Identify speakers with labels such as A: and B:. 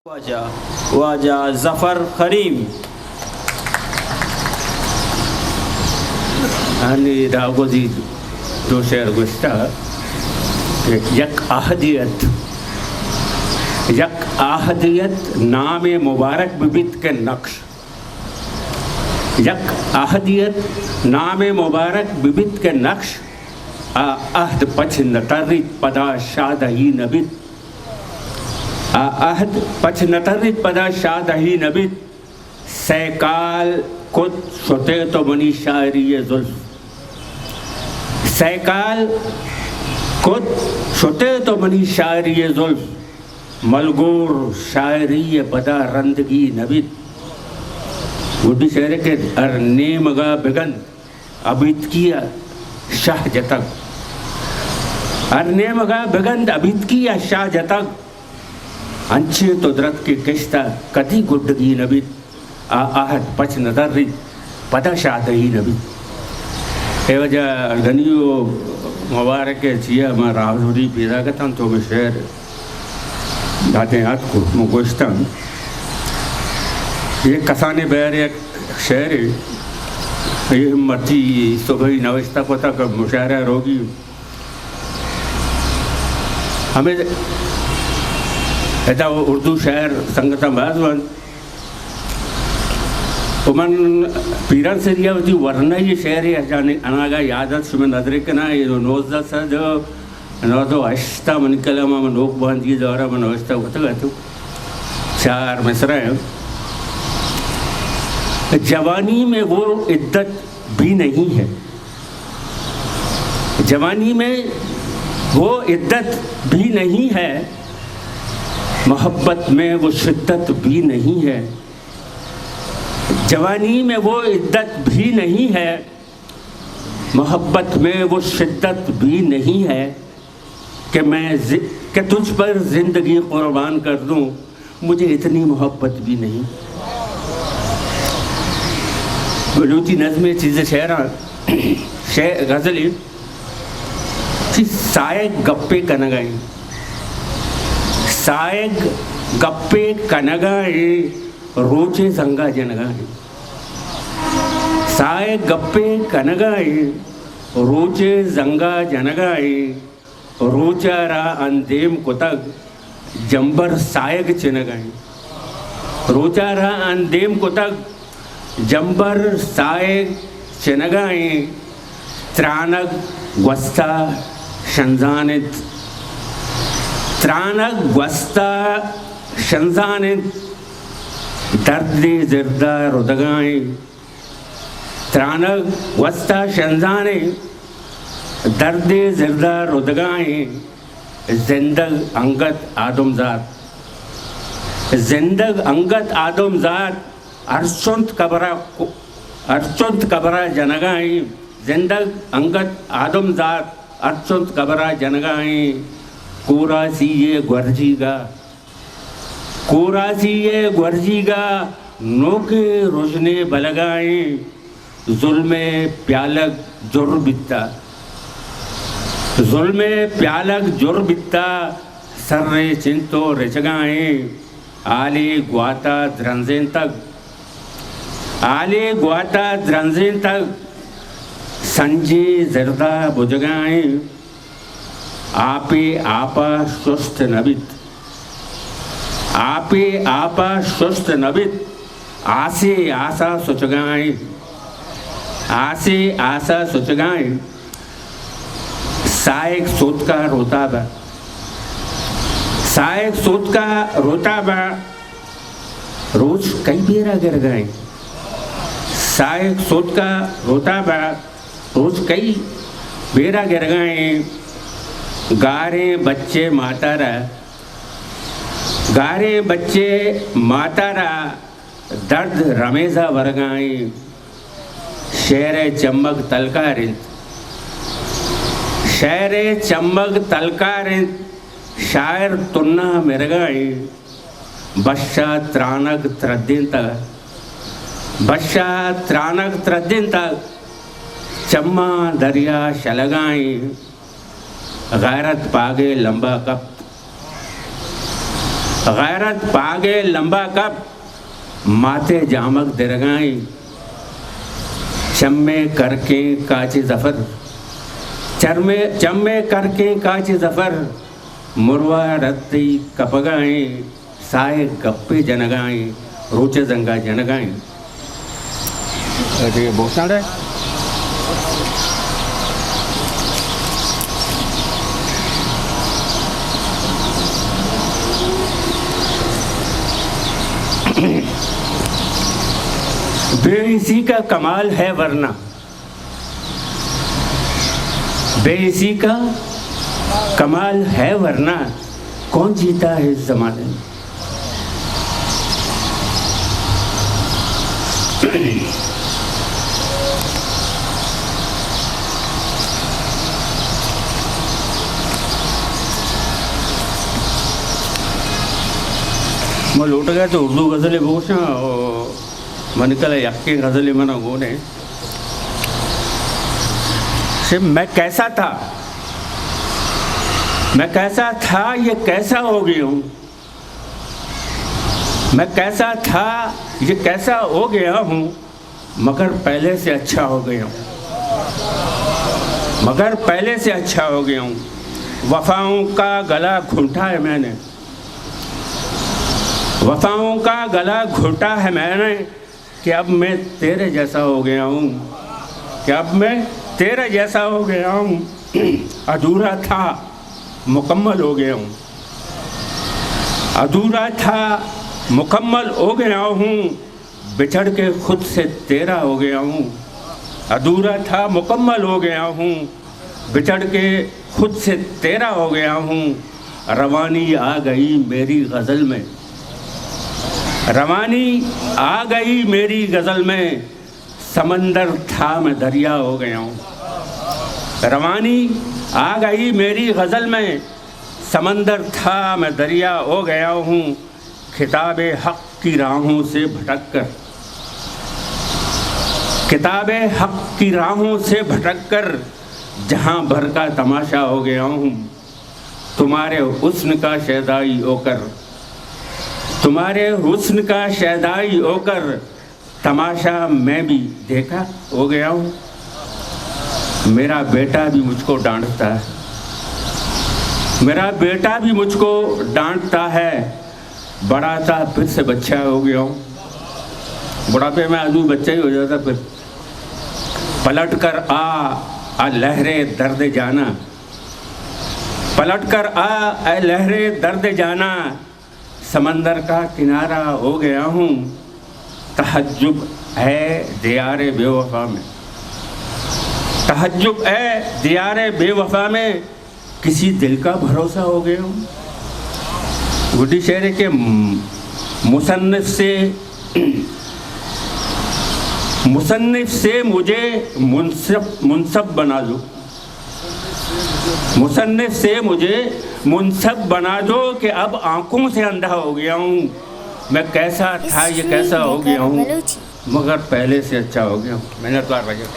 A: वाजा वाजा जफर करीम आणि रागोजी दो शेर गुस्ता यक आहदियत नाम मुबारक बिबित के नक्श यक आहदियत नाम मुबारक बिबित के नक्श आहद पछ नतरित पदा शादही नबित आहद पछ नतरित पदा शादही नबित सैकाल खुद सोते तो मनी शायरी जुल्फ सैकाल खुद सोते तो मनी शायरी जुल्फ मलगूर शायरी पदा रंदगी नबित गुड्डी शेर के अरने मगा बिगन अबित किया शाह जतक अरने मगा बिगन अबित किया शाह जतक अंचे तो द्रत के किश्ता कदी गुड्डगी नबित आहद पछ नतरित पदा शादही नबित ए वजह गनियो मुबारक चिया मैं रावजुरी पैदा करता तो मैं शेर दाते हाथ को मुगोश्ता ये कसाने बैर एक शेर ये मर्जी सुबह नवस्ता को तक मुशायरा रोगी हमें ऐसा उर्दू शायर संगता बाजवन उमन पीरन से दिया होती वरना ये शेर है जाने अनागा यादत सुमें नजरे के ना ये नोज़दा सा जो ना तो अश्ता मन कलमा मन लोक बांध की दौरा मन अश्ता होता कहते चार मिसरा है जवानी में वो इद्दत भी नहीं है जवानी में वो इद्दत भी नहीं है मोहब्बत में वो शिद्दत भी नहीं है जवानी में वो इद्दत भी नहीं है मोहब्बत में वो शिद्दत भी नहीं है कि तुझ पर जिंदगी कुर्बान कर दूं मुझे इतनी मोहब्बत भी नहीं बलूची नज़्म चीज़ शेरा गज़ली सायक गप्पे कनगाई सायक गप्पे कनगाए रोचे जंगा जनगाए सायक गप्पे कनगाए रोचे जंगा जनगाए रोचारा अंदेम कुतग जंबर सायक चिनगाए रोचारा अंदेम कुतग जंबर सायक चिनगाए त्रानक वस्ता शंजानित त्रानक वस्ता शंजानित दर्द जिरदा रुदगाए त्रानक वस्ता शंजाने दर्द जिरदा रुदगाए जिंदग अंगत आदमजात जिंदग अंगत आदमजात अर्चुंत कबरा जनगाए जिंदग अंगत आदमजात अर्चुंत कबरा जनगाए कोरासी ये ग्वर्जीगा नोके रुजने बलगाए जुल्मे प्यालक जुर्बित्ता सर्रे चिंतो रिचगाए आले ग्वाता द्रंजें तक संजे जरदा बुजगाए आपे आपा सुस्त नबित आसे आशा सुचगाए सायक सोत का रोता बा रोज कई बेरा गिर गए सायक सोत का रोता बा रोज कई बेरा गिर गए गारे बच्चे मातारा दर्द रमेजा वरगाए शेर चमक तलकारिंत शायर तुन्ना मिरगाए बश्शा त्रानक त्रद्दिन तक चम्मा दरिया शलगाए गैरत पागे लंबा कप्त गैरत पागे लंबा कब माते जामक दरगाई चम्मे करके काचे जफर चम्मे करके काचे जफर मुरवा रत्ती कपगाए साए गप्पे जनगाए रोचे जंगा जनगाए।
B: ये बहुत सारे
A: बेइसी का कमाल है वरना बेइसी का कमाल है वरना कौन जीता है इस जमाने में। मैं लौट गया तो उर्दू गज़लें बोलना और मन कल यक्के गज़लें मना गोने से मैं कैसा था ये कैसा हो गया हूँ। मैं कैसा था ये कैसा हो गया हूँ मगर पहले से अच्छा हो गया हूँ। मगर पहले से अच्छा हो गया हूँ। वफ़ाओं का गला घुंटा है मैंने वफ़ाओं का गला घुंटा है मैंने कि अब मैं तेरे जैसा हो गया हूँ कि अब मैं तेरे जैसा हो गया हूँ। अधूरा था मुकम्मल हो गया हूँ अधूरा था मुकम्मल हो गया हूँ बिछड़ के खुद से तेरा हो गया हूँ। अधूरा था मुकम्मल हो गया हूँ बिछड़ के खुद से तेरा हो गया हूँ। रवानी आ गई मेरी गज़ल में रवानी आ गई मेरी गज़ल में समंदर था मैं दरिया हो गया हूँ। रवानी आ गई मेरी गज़ल में समंदर था मैं दरिया हो गया हूँ। खिताबे हक़ की राहों से भटक कर किताबे हक़ की राहों से भटक कर जहाँ भर का तमाशा हो गया हूँ। तुम्हारे हुस्न का शहदाई होकर तुम्हारे हुस्न का शहदाई होकर तमाशा मैं भी देखा हो गया हूँ। मेरा बेटा भी मुझको डांटता है मेरा बेटा भी मुझको डांटता है। बड़ा था फिर से बच्चा हो गया हूँ। बुढ़ापे में आदमी बच्चा ही हो जाता फिर। पलट कर आ लहरे दर्द जाना पलट कर आ लहरे दर्द जाना समंदर का किनारा हो गया हूँ। तहज्जुब है दियारे बेवफा में तहज्जुब है दियारे बेवफा में किसी दिल का भरोसा हो गया हूँ। गुड्डी शेर के मुसन्निफ से मुझे मुनसब बना दो मुसन्निफ से मुझे मुनसब बना दो कि अब आंखों से अंधा हो गया हूँ। मैं कैसा था ये कैसा हो गया हूँ मगर पहले से अच्छा हो गया हूँ। मेहनत कर रही है।